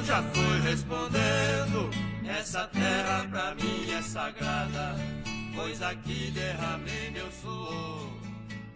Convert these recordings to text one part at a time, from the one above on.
já fui respondendo. Essa terra pra mim é sagrada, pois aqui derramei meu suor.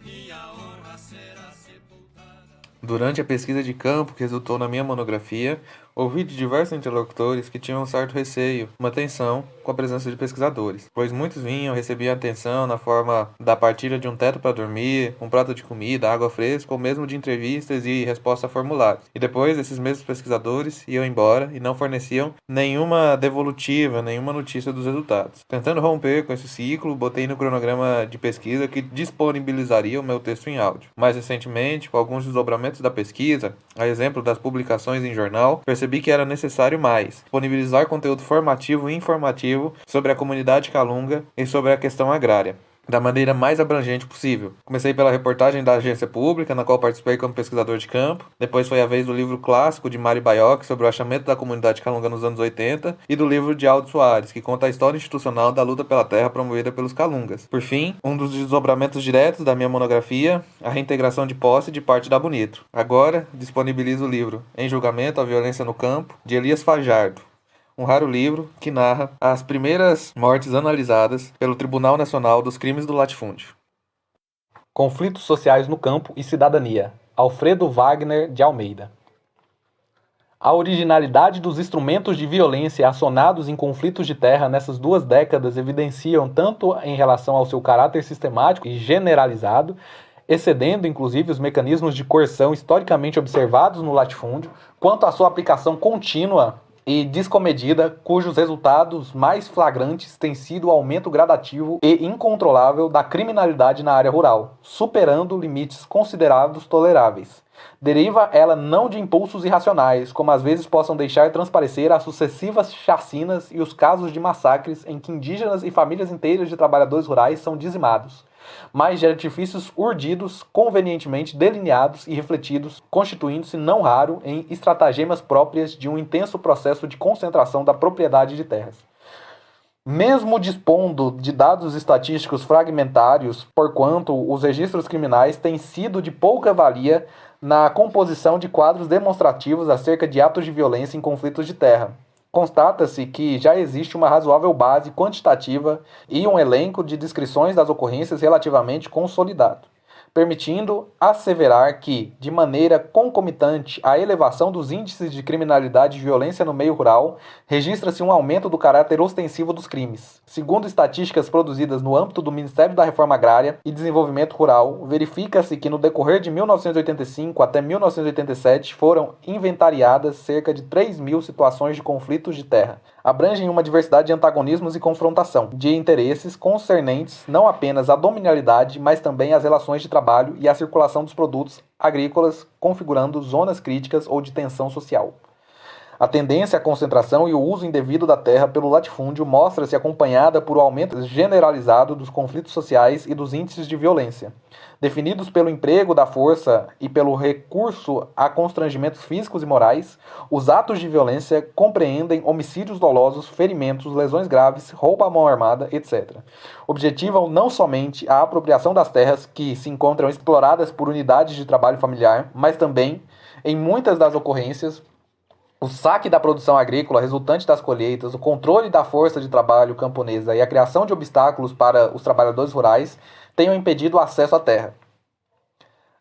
Minha honra será sepultada. Durante a pesquisa de campo que resultou na minha monografia, ouvi de diversos interlocutores que tinham um certo receio, uma tensão com a presença de pesquisadores, pois muitos vinham, recebiam atenção na forma da partilha de um teto para dormir, um prato de comida, água fresca ou mesmo de entrevistas e respostas a formulários. E depois esses mesmos pesquisadores iam embora e não forneciam nenhuma devolutiva, nenhuma notícia dos resultados. Tentando romper com esse ciclo, botei no cronograma de pesquisa que disponibilizaria o meu texto em áudio. Mais recentemente, com alguns desdobramentos da pesquisa, a exemplo das publicações em jornal, percebi que era necessário mais disponibilizar conteúdo formativo e informativo sobre a comunidade calunga e sobre a questão agrária, da maneira mais abrangente possível. Comecei pela reportagem da agência pública, na qual participei como pesquisador de campo. Depois foi a vez do livro clássico de Mari Baiocchi sobre o achamento da comunidade calunga nos anos 80 e do livro de Aldo Soares, que conta a história institucional da luta pela terra promovida pelos calungas. Por fim, um dos desdobramentos diretos da minha monografia, a reintegração de posse de parte da Bonito. Agora, disponibilizo o livro Em Julgamento à Violência no Campo, de Elias Fajardo, um raro livro que narra as primeiras mortes analisadas pelo Tribunal Nacional dos Crimes do Latifúndio. Conflitos sociais no campo e cidadania. Alfredo Wagner de Almeida. A originalidade dos instrumentos de violência acionados em conflitos de terra nessas 2 décadas evidenciam tanto em relação ao seu caráter sistemático e generalizado, excedendo inclusive os mecanismos de coerção historicamente observados no latifúndio, quanto à sua aplicação contínua e descomedida, cujos resultados mais flagrantes têm sido o aumento gradativo e incontrolável da criminalidade na área rural, superando limites considerados toleráveis. Deriva ela não de impulsos irracionais, como às vezes possam deixar transparecer as sucessivas chacinas e os casos de massacres em que indígenas e famílias inteiras de trabalhadores rurais são dizimados, mas de artifícios urdidos, convenientemente delineados e refletidos, constituindo-se não raro em estratagemas próprias de um intenso processo de concentração da propriedade de terras. Mesmo dispondo de dados estatísticos fragmentários, porquanto os registros criminais têm sido de pouca valia na composição de quadros demonstrativos acerca de atos de violência em conflitos de terra, constata-se que já existe uma razoável base quantitativa e um elenco de descrições das ocorrências relativamente consolidado, permitindo asseverar que, de maneira concomitante à elevação dos índices de criminalidade e violência no meio rural, registra-se um aumento do caráter ostensivo dos crimes. Segundo estatísticas produzidas no âmbito do Ministério da Reforma Agrária e Desenvolvimento Rural, verifica-se que no decorrer de 1985 até 1987 foram inventariadas cerca de 3.000 situações de conflitos de terra. Abrangem uma diversidade de antagonismos e confrontação, de interesses concernentes não apenas à dominialidade, mas também às relações de trabalho e à circulação dos produtos agrícolas, configurando zonas críticas ou de tensão social. A tendência à concentração e o uso indevido da terra pelo latifúndio mostra-se acompanhada por um aumento generalizado dos conflitos sociais e dos índices de violência, definidos pelo emprego da força e pelo recurso a constrangimentos físicos e morais. Os atos de violência compreendem homicídios dolosos, ferimentos, lesões graves, roubo à mão armada, etc. Objetivam não somente a apropriação das terras que se encontram exploradas por unidades de trabalho familiar, mas também, em muitas das ocorrências, o saque da produção agrícola resultante das colheitas, o controle da força de trabalho camponesa e a criação de obstáculos para os trabalhadores rurais tenham impedido o acesso à terra.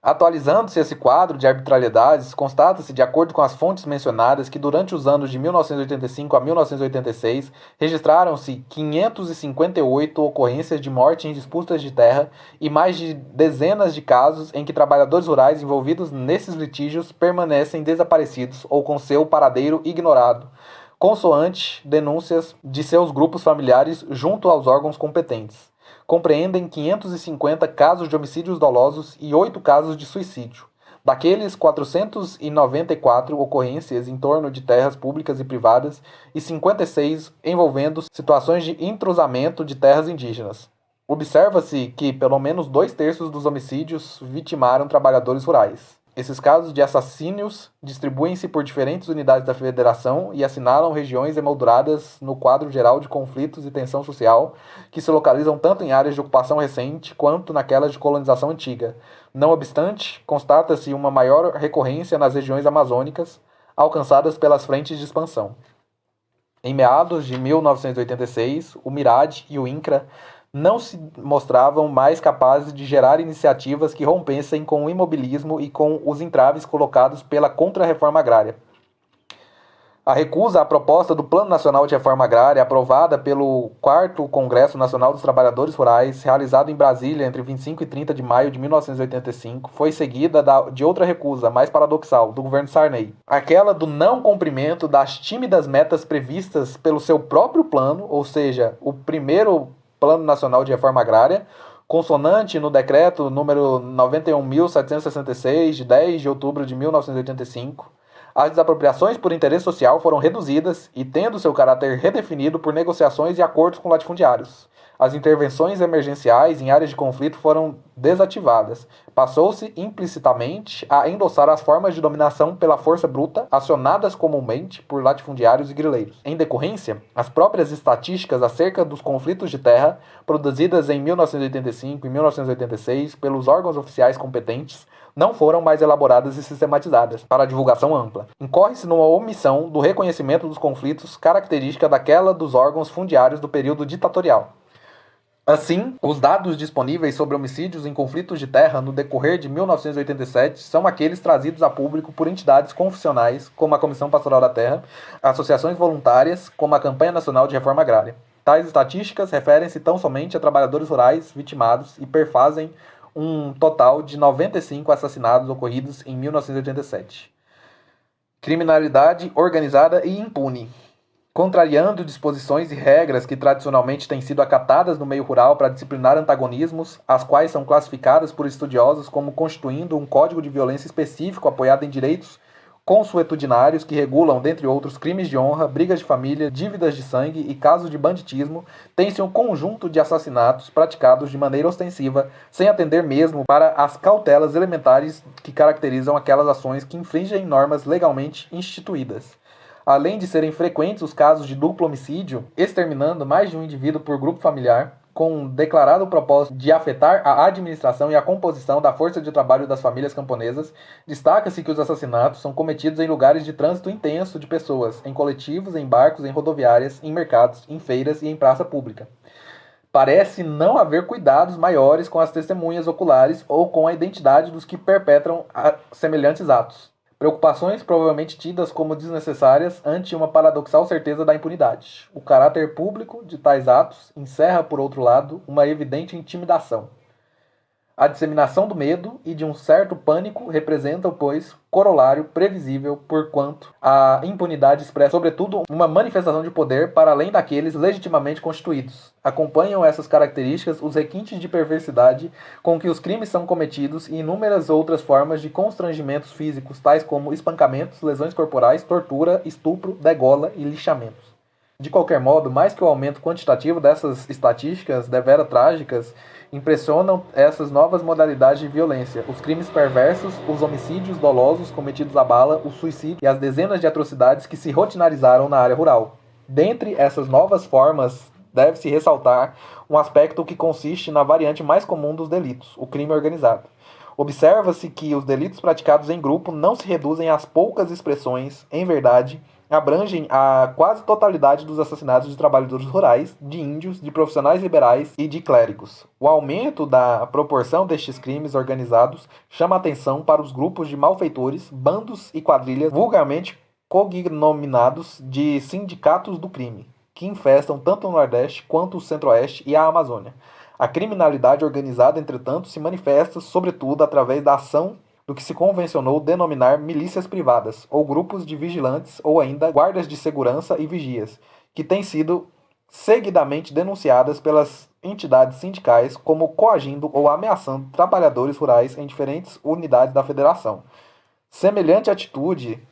Atualizando-se esse quadro de arbitrariedades, constata-se, de acordo com as fontes mencionadas, que durante os anos de 1985 a 1986 registraram-se 558 ocorrências de morte em disputas de terra e mais de dezenas de casos em que trabalhadores rurais envolvidos nesses litígios permanecem desaparecidos ou com seu paradeiro ignorado, consoante denúncias de seus grupos familiares junto aos órgãos competentes. Compreendem 550 casos de homicídios dolosos e 8 casos de suicídio. Daqueles, 494 ocorrências em torno de terras públicas e privadas e 56 envolvendo situações de entrosamento de terras indígenas. Observa-se que pelo menos 2/3 dos homicídios vitimaram trabalhadores rurais. Esses casos de assassínios distribuem-se por diferentes unidades da federação e assinalam regiões emolduradas no quadro geral de conflitos e tensão social, que se localizam tanto em áreas de ocupação recente quanto naquelas de colonização antiga. Não obstante, constata-se uma maior recorrência nas regiões amazônicas, alcançadas pelas frentes de expansão. Em meados de 1986, o MIRAD e o INCRA não se mostravam mais capazes de gerar iniciativas que rompessem com o imobilismo e com os entraves colocados pela Contra-Reforma Agrária. A recusa à proposta do Plano Nacional de Reforma Agrária, aprovada pelo 4º Congresso Nacional dos Trabalhadores Rurais, realizado em Brasília entre 25 e 30 de maio de 1985, foi seguida de outra recusa, mais paradoxal, do governo Sarney. Aquela do não cumprimento das tímidas metas previstas pelo seu próprio plano, ou seja, o primeiro Plano Nacional de Reforma Agrária, consonante no decreto número 91.766, de 10 de outubro de 1985, as desapropriações por interesse social foram reduzidas e tendo seu caráter redefinido por negociações e acordos com latifundiários. As intervenções emergenciais em áreas de conflito foram desativadas. Passou-se implicitamente a endossar as formas de dominação pela força bruta, acionadas comumente por latifundiários e grileiros. Em decorrência, as próprias estatísticas acerca dos conflitos de terra, produzidas em 1985 e 1986 pelos órgãos oficiais competentes, não foram mais elaboradas e sistematizadas para divulgação ampla. Incorre-se numa omissão do reconhecimento dos conflitos característica daquela dos órgãos fundiários do período ditatorial. Assim, os dados disponíveis sobre homicídios em conflitos de terra no decorrer de 1987 são aqueles trazidos a público por entidades confessionais, como a Comissão Pastoral da Terra, associações voluntárias, como a Campanha Nacional de Reforma Agrária. Tais estatísticas referem-se tão somente a trabalhadores rurais vitimados e perfazem um total de 95 assassinatos ocorridos em 1987. Criminalidade organizada e impune. Contrariando disposições e regras que tradicionalmente têm sido acatadas no meio rural para disciplinar antagonismos, as quais são classificadas por estudiosos como constituindo um código de violência específico apoiado em direitos consuetudinários que regulam, dentre outros, crimes de honra, brigas de família, dívidas de sangue e casos de banditismo, tem-se um conjunto de assassinatos praticados de maneira ostensiva, sem atender mesmo para as cautelas elementares que caracterizam aquelas ações que infringem normas legalmente instituídas. Além de serem frequentes os casos de duplo homicídio, exterminando mais de um indivíduo por grupo familiar, com um declarado propósito de afetar a administração e a composição da força de trabalho das famílias camponesas, destaca-se que os assassinatos são cometidos em lugares de trânsito intenso de pessoas, em coletivos, em barcos, em rodoviárias, em mercados, em feiras e em praça pública. Parece não haver cuidados maiores com as testemunhas oculares ou com a identidade dos que perpetram semelhantes atos. Preocupações provavelmente tidas como desnecessárias ante uma paradoxal certeza da impunidade. O caráter público de tais atos encerra, por outro lado, uma evidente intimidação. A disseminação do medo e de um certo pânico representam, pois, corolário previsível, porquanto a impunidade expressa, sobretudo, uma manifestação de poder para além daqueles legitimamente constituídos. Acompanham essas características os requintes de perversidade com que os crimes são cometidos e inúmeras outras formas de constrangimentos físicos, tais como espancamentos, lesões corporais, tortura, estupro, degola e lixamentos. De qualquer modo, mais que o aumento quantitativo dessas estatísticas devera trágicas, impressionam essas novas modalidades de violência, os crimes perversos, os homicídios dolosos cometidos à bala, o suicídio e as dezenas de atrocidades que se rotinarizaram na área rural. Dentre essas novas formas, deve-se ressaltar um aspecto que consiste na variante mais comum dos delitos, o crime organizado. Observa-se que os delitos praticados em grupo não se reduzem às poucas expressões, em verdade, abrangem a quase totalidade dos assassinatos de trabalhadores rurais, de índios, de profissionais liberais e de clérigos. O aumento da proporção destes crimes organizados chama atenção para os grupos de malfeitores, bandos e quadrilhas vulgarmente cognominados de sindicatos do crime, que infestam tanto o Nordeste quanto o Centro-Oeste e a Amazônia. A criminalidade organizada, entretanto, se manifesta, sobretudo, através da ação do que se convencionou denominar milícias privadas, ou grupos de vigilantes, ou ainda guardas de segurança e vigias, que têm sido seguidamente denunciadas pelas entidades sindicais como coagindo ou ameaçando trabalhadores rurais em diferentes unidades da federação. Semelhante atitude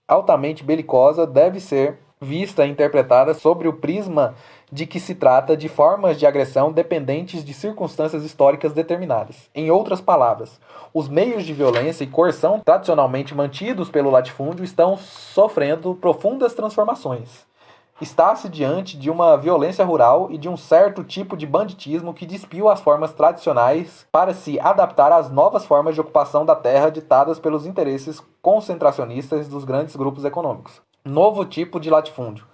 altamente belicosa deve ser vista e interpretada sobre o prisma de que se trata de formas de agressão dependentes de circunstâncias históricas determinadas. Em outras palavras, os meios de violência e coerção tradicionalmente mantidos pelo latifúndio estão sofrendo profundas transformações. está-se diante de uma violência rural e de um certo tipo de banditismo que despiu as formas tradicionais para se adaptar às novas formas de ocupação da terra ditadas pelos interesses concentracionistas dos grandes grupos econômicos. Novo tipo de latifúndio.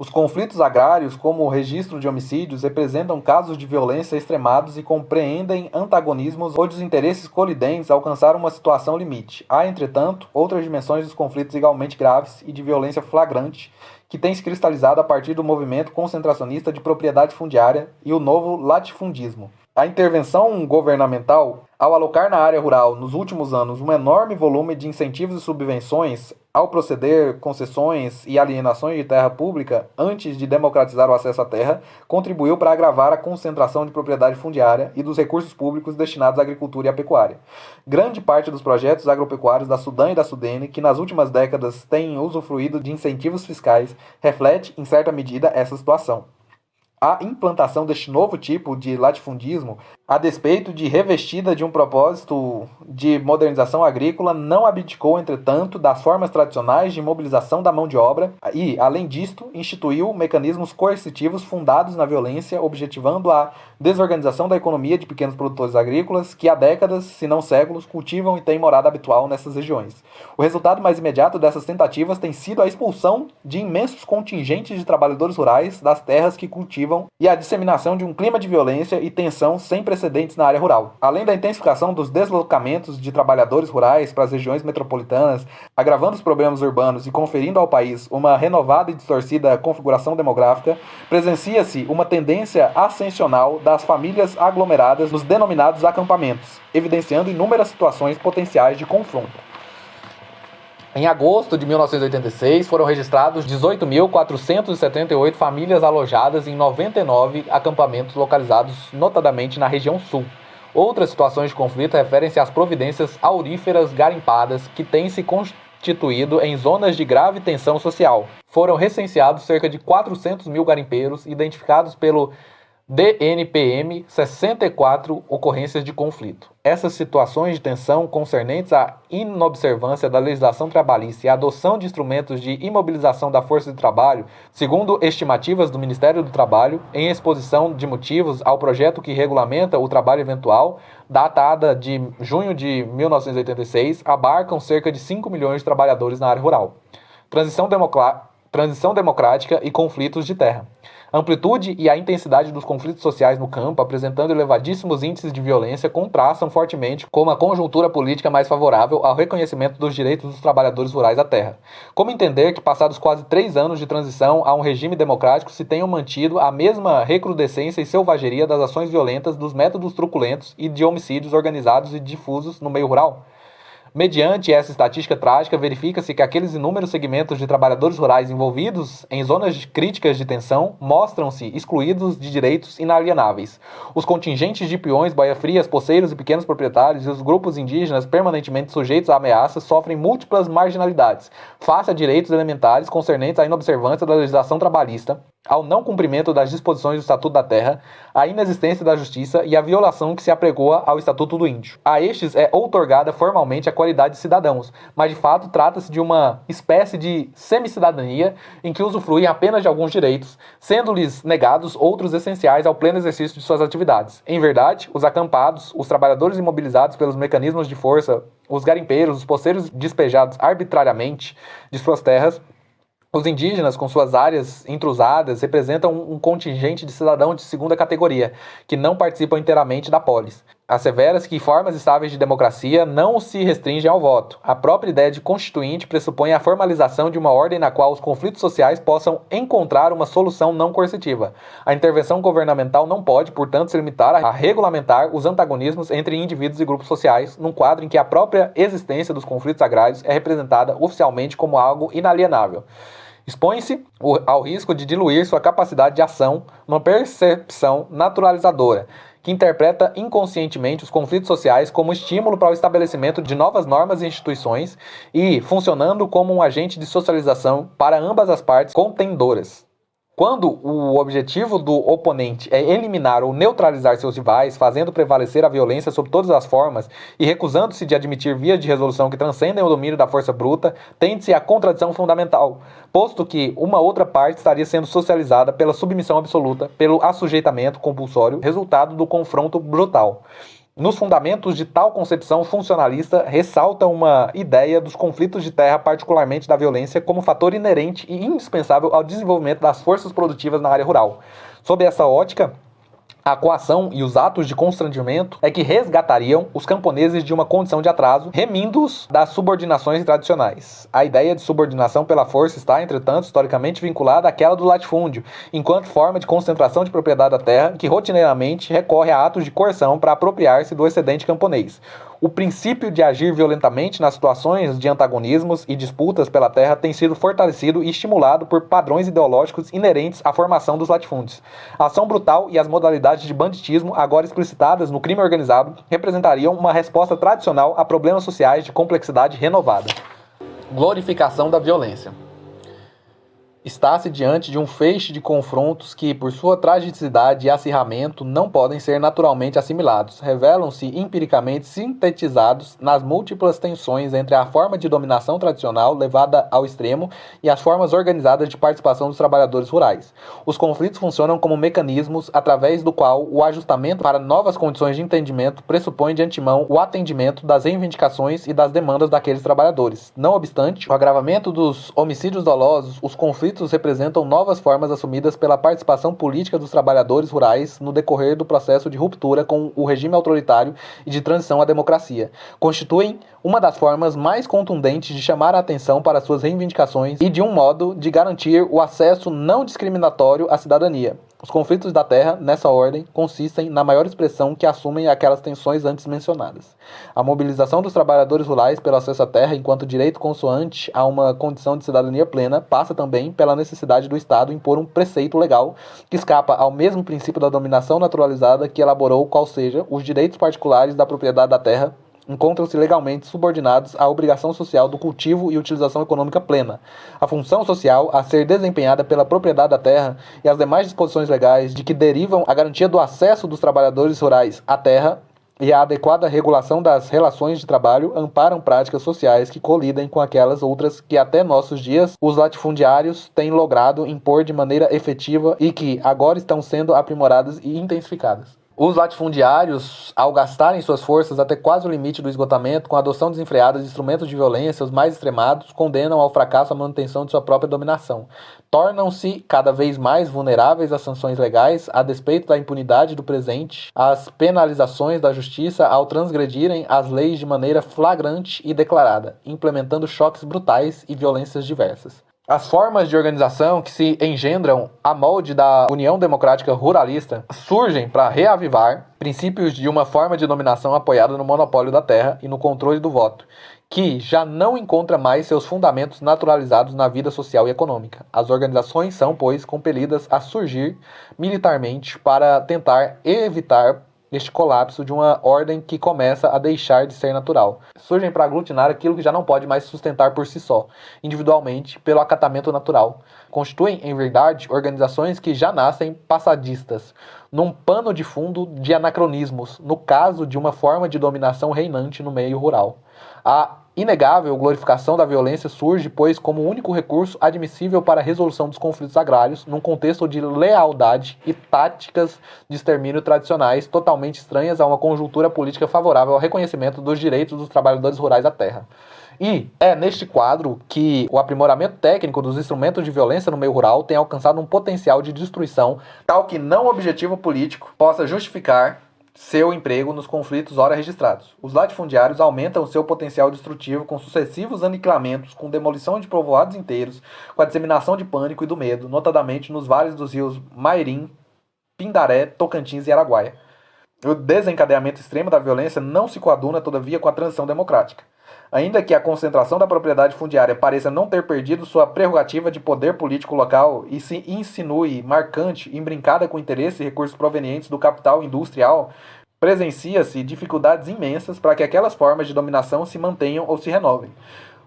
Os conflitos agrários, como o registro de homicídios, representam casos de violência extremados e compreendem antagonismos onde os interesses colidentes alcançaram uma situação limite. Há, entretanto, outras dimensões dos conflitos igualmente graves e de violência flagrante que têm se cristalizado a partir do movimento concentracionista de propriedade fundiária e o novo latifundismo. A intervenção governamental, ao alocar na área rural, nos últimos anos, um enorme volume de incentivos e subvenções, ao proceder concessões e alienações de terra pública antes de democratizar o acesso à terra, contribuiu para agravar a concentração de propriedade fundiária e dos recursos públicos destinados à agricultura e à pecuária. Grande parte dos projetos agropecuários da Sudã e da Sudene, que nas últimas décadas têm usufruído de incentivos fiscais, reflete, em certa medida, essa situação. A implantação deste novo tipo de latifundismo, a despeito de revestida de um propósito de modernização agrícola, não abdicou, entretanto, das formas tradicionais de mobilização da mão de obra e, além disto, instituiu mecanismos coercitivos fundados na violência, objetivando a desorganização da economia de pequenos produtores agrícolas que há décadas, se não séculos, cultivam e têm morada habitual nessas regiões. O resultado mais imediato dessas tentativas tem sido a expulsão de imensos contingentes de trabalhadores rurais das terras que cultivam e a disseminação de um clima de violência e tensão sem precedentes na área rural. Além da intensificação dos deslocamentos de trabalhadores rurais para as regiões metropolitanas, agravando os problemas urbanos e conferindo ao país uma renovada e distorcida configuração demográfica, presencia-se uma tendência ascensional das famílias aglomeradas nos denominados acampamentos, evidenciando inúmeras situações potenciais de confronto. Em agosto de 1986, foram registrados 18.478 famílias alojadas em 99 acampamentos localizados notadamente na região sul. Outras situações de conflito referem-se às providências auríferas garimpadas que têm se constituído em zonas de grave tensão social. Foram recenseados cerca de 400 mil garimpeiros, identificados pelo DNPM 64 ocorrências de conflito. Essas situações de tensão concernentes à inobservância da legislação trabalhista e à adoção de instrumentos de imobilização da força de trabalho, segundo estimativas do Ministério do Trabalho, em exposição de motivos ao projeto que regulamenta o trabalho eventual, datada de junho de 1986, abarcam cerca de 5 milhões de trabalhadores na área rural. Transição democrática e conflitos de terra. A amplitude e a intensidade dos conflitos sociais no campo, apresentando elevadíssimos índices de violência, contrastam fortemente com uma conjuntura política mais favorável ao reconhecimento dos direitos dos trabalhadores rurais à terra. Como entender que, passados quase 3 anos de transição a um regime democrático, se tenham mantido a mesma recrudescência e selvageria das ações violentas, dos métodos truculentos e de homicídios organizados e difusos no meio rural? Mediante essa estatística trágica, verifica-se que aqueles inúmeros segmentos de trabalhadores rurais envolvidos em zonas críticas de tensão mostram-se excluídos de direitos inalienáveis. Os contingentes de peões, boia-frias, poceiros e pequenos proprietários e os grupos indígenas permanentemente sujeitos a ameaças sofrem múltiplas marginalidades, face a direitos elementares concernentes à inobservância da legislação trabalhista, ao não cumprimento das disposições do Estatuto da Terra, à inexistência da justiça e à violação que se apregoa ao Estatuto do Índio. A estes é outorgada formalmente a qualidade de cidadãos, mas de fato trata-se de uma espécie de semi-cidadania em que usufruem apenas de alguns direitos, sendo-lhes negados outros essenciais ao pleno exercício de suas atividades. Em verdade, os acampados, os trabalhadores imobilizados pelos mecanismos de força, os garimpeiros, os poceiros despejados arbitrariamente de suas terras, os indígenas, com suas áreas intrusadas, representam um contingente de cidadãos de segunda categoria, que não participam inteiramente da polis. Assevera-se que formas estáveis de democracia não se restringem ao voto. A própria ideia de constituinte pressupõe a formalização de uma ordem na qual os conflitos sociais possam encontrar uma solução não coercitiva. A intervenção governamental não pode, portanto, se limitar a regulamentar os antagonismos entre indivíduos e grupos sociais, num quadro em que a própria existência dos conflitos agrários é representada oficialmente como algo inalienável. Expõe-se ao risco de diluir sua capacidade de ação numa percepção naturalizadora, que interpreta inconscientemente os conflitos sociais como estímulo para o estabelecimento de novas normas e instituições e funcionando como um agente de socialização para ambas as partes contendoras. Quando o objetivo do oponente é eliminar ou neutralizar seus rivais, fazendo prevalecer a violência sob todas as formas e recusando-se de admitir vias de resolução que transcendem o domínio da força bruta, tende-se à contradição fundamental, posto que uma outra parte estaria sendo socializada pela submissão absoluta, pelo assujeitamento compulsório, resultado do confronto brutal. Nos fundamentos de tal concepção funcionalista, ressalta uma ideia dos conflitos de terra, particularmente da violência, como fator inerente e indispensável ao desenvolvimento das forças produtivas na área rural. Sob essa ótica, a coação e os atos de constrangimento é que resgatariam os camponeses de uma condição de atraso, remindo-os das subordinações tradicionais. A ideia de subordinação pela força está, entretanto, historicamente vinculada àquela do latifúndio, enquanto forma de concentração de propriedade da terra que rotineiramente recorre a atos de coerção para apropriar-se do excedente camponês. O princípio de agir violentamente nas situações de antagonismos e disputas pela terra tem sido fortalecido e estimulado por padrões ideológicos inerentes à formação dos latifúndios. A ação brutal e as modalidades de banditismo, agora explicitadas no crime organizado, representariam uma resposta tradicional a problemas sociais de complexidade renovada. Glorificação da violência. Está-se diante de um feixe de confrontos que, por sua tragicidade e acirramento, não podem ser naturalmente assimilados. Revelam-se empiricamente sintetizados nas múltiplas tensões entre a forma de dominação tradicional levada ao extremo e as formas organizadas de participação dos trabalhadores rurais. Os conflitos funcionam como mecanismos através do qual o ajustamento para novas condições de entendimento pressupõe de antemão o atendimento das reivindicações e das demandas daqueles trabalhadores. Não obstante, o agravamento dos homicídios dolosos, os conflitos representam novas formas assumidas pela participação política dos trabalhadores rurais no decorrer do processo de ruptura com o regime autoritário e de transição à democracia. Constituem uma das formas mais contundentes de chamar a atenção para suas reivindicações e de um modo de garantir o acesso não discriminatório à cidadania. Os conflitos da terra, nessa ordem, consistem na maior expressão que assumem aquelas tensões antes mencionadas. A mobilização dos trabalhadores rurais pelo acesso à terra enquanto direito consoante a uma condição de cidadania plena passa também pela necessidade do Estado impor um preceito legal que escapa ao mesmo princípio da dominação naturalizada que elaborou, qual seja, os direitos particulares da propriedade da terra encontram-se legalmente subordinados à obrigação social do cultivo e utilização econômica plena. A função social a ser desempenhada pela propriedade da terra e as demais disposições legais de que derivam a garantia do acesso dos trabalhadores rurais à terra e a adequada regulação das relações de trabalho amparam práticas sociais que colidem com aquelas outras que até nossos dias os latifundiários têm logrado impor de maneira efetiva e que agora estão sendo aprimoradas e intensificadas. Os latifundiários, ao gastarem suas forças até quase o limite do esgotamento, com a adoção desenfreada de instrumentos de violência, os mais extremados, condenam ao fracasso a manutenção de sua própria dominação. Tornam-se cada vez mais vulneráveis às sanções legais, a despeito da impunidade do presente, às penalizações da justiça ao transgredirem as leis de maneira flagrante e declarada, implementando choques brutais e violências diversas. As formas de organização que se engendram a molde da União Democrática Ruralista surgem para reavivar princípios de uma forma de dominação apoiada no monopólio da terra e no controle do voto, que já não encontra mais seus fundamentos naturalizados na vida social e econômica. As organizações são, pois, compelidas a surgir militarmente para tentar evitar este colapso de uma ordem que começa a deixar de ser natural. Surgem para aglutinar aquilo que já não pode mais sustentar por si só, individualmente, pelo acatamento natural. Constituem, em verdade, organizações que já nascem passadistas, num pano de fundo de anacronismos, no caso de uma forma de dominação reinante no meio rural. A inegável glorificação da violência surge, pois, como o único recurso admissível para a resolução dos conflitos agrários, num contexto de lealdade e táticas de extermínio tradicionais totalmente estranhas a uma conjuntura política favorável ao reconhecimento dos direitos dos trabalhadores rurais à terra. E é neste quadro que o aprimoramento técnico dos instrumentos de violência no meio rural tem alcançado um potencial de destruição tal que não objetivo político possa justificar seu emprego nos conflitos ora registrados. Os latifundiários aumentam seu potencial destrutivo com sucessivos aniquilamentos, com demolição de povoados inteiros, com a disseminação de pânico e do medo, notadamente nos vales dos rios Mairim, Pindaré, Tocantins e Araguaia. O desencadeamento extremo da violência não se coaduna, todavia, com a transição democrática. Ainda que a concentração da propriedade fundiária pareça não ter perdido sua prerrogativa de poder político local e se insinue marcante, imbrincada com interesses e recursos provenientes do capital industrial, presencia-se dificuldades imensas para que aquelas formas de dominação se mantenham ou se renovem.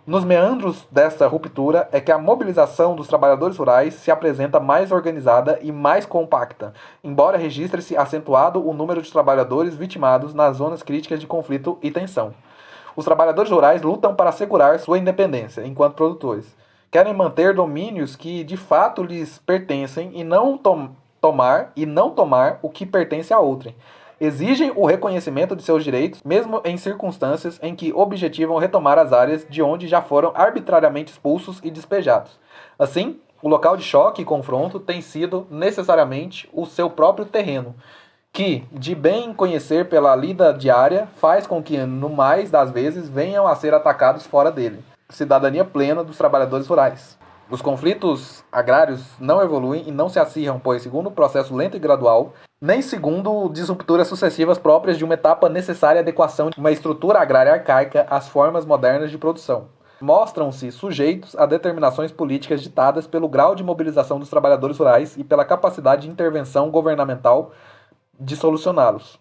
Nos meandros desta ruptura é que a mobilização dos trabalhadores rurais se apresenta mais organizada e mais compacta, embora registre-se acentuado o número de trabalhadores vitimados nas zonas críticas de conflito e tensão. Os trabalhadores rurais lutam para assegurar sua independência enquanto produtores. Querem manter domínios que de fato lhes pertencem e não tomar o que pertence a outrem. Exigem o reconhecimento de seus direitos, mesmo em circunstâncias em que objetivam retomar as áreas de onde já foram arbitrariamente expulsos e despejados. Assim, o local de choque e confronto tem sido necessariamente o seu próprio terreno, que, de bem conhecer pela lida diária, faz com que, no mais das vezes, venham a ser atacados fora dele. Cidadania plena dos trabalhadores rurais. Os conflitos agrários não evoluem e não se acirram, pois, segundo um processo lento e gradual, nem segundo disrupturas sucessivas próprias de uma etapa necessária adequação de uma estrutura agrária arcaica às formas modernas de produção. Mostram-se sujeitos a determinações políticas ditadas pelo grau de mobilização dos trabalhadores rurais e pela capacidade de intervenção governamental de solucioná-los.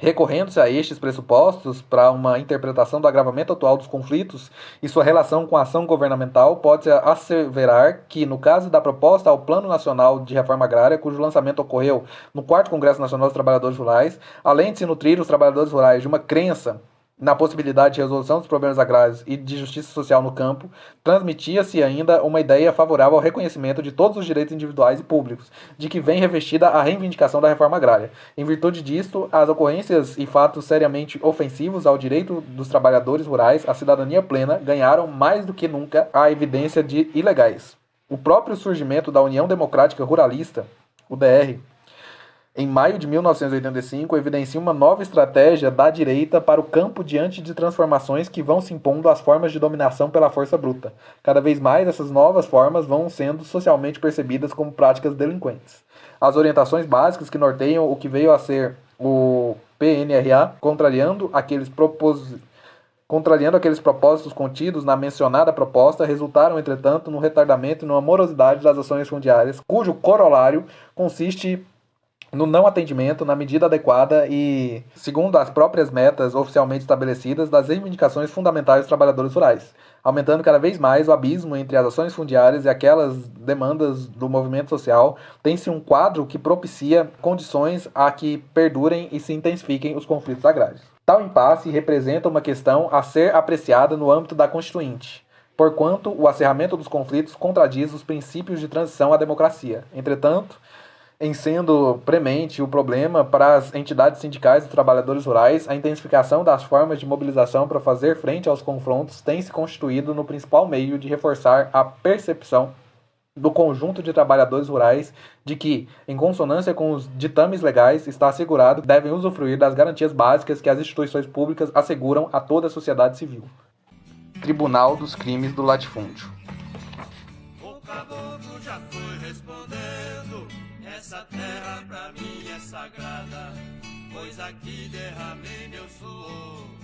Recorrendo-se a estes pressupostos para uma interpretação do agravamento atual dos conflitos e sua relação com a ação governamental, pode-se asseverar que, no caso da proposta ao Plano Nacional de Reforma Agrária, cujo lançamento ocorreu no 4º Congresso Nacional dos Trabalhadores Rurais, além de se nutrir os trabalhadores rurais de uma crença na possibilidade de resolução dos problemas agrários e de justiça social no campo, transmitia-se ainda uma ideia favorável ao reconhecimento de todos os direitos individuais e públicos, de que vem revestida a reivindicação da reforma agrária. Em virtude disto, as ocorrências e fatos seriamente ofensivos ao direito dos trabalhadores rurais à cidadania plena ganharam mais do que nunca a evidência de ilegais. O próprio surgimento da União Democrática Ruralista, UDR, em maio de 1985, evidencia uma nova estratégia da direita para o campo diante de transformações que vão se impondo às formas de dominação pela força bruta. Cada vez mais, essas novas formas vão sendo socialmente percebidas como práticas delinquentes. As orientações básicas que norteiam o que veio a ser o PNRA, contrariando aqueles propósitos contidos na mencionada proposta, resultaram, entretanto, no retardamento e numa morosidade das ações fundiárias, cujo corolário consiste no não atendimento, na medida adequada e, segundo as próprias metas oficialmente estabelecidas, das reivindicações fundamentais dos trabalhadores rurais, aumentando cada vez mais o abismo entre as ações fundiárias e aquelas demandas do movimento social. Tem-se um quadro que propicia condições a que perdurem e se intensifiquem os conflitos agrários. Tal impasse representa uma questão a ser apreciada no âmbito da Constituinte, porquanto o acerramento dos conflitos contradiz os princípios de transição à democracia. Entretanto, em sendo premente o problema para as entidades sindicais dos trabalhadores rurais, a intensificação das formas de mobilização para fazer frente aos confrontos tem se constituído no principal meio de reforçar a percepção do conjunto de trabalhadores rurais de que, em consonância com os ditames legais, está assegurado que devem usufruir das garantias básicas que as instituições públicas asseguram a toda a sociedade civil. Tribunal dos Crimes do Latifúndio. O caboclo já foi respondendo. Essa terra pra mim é sagrada, pois aqui derramei meu suor.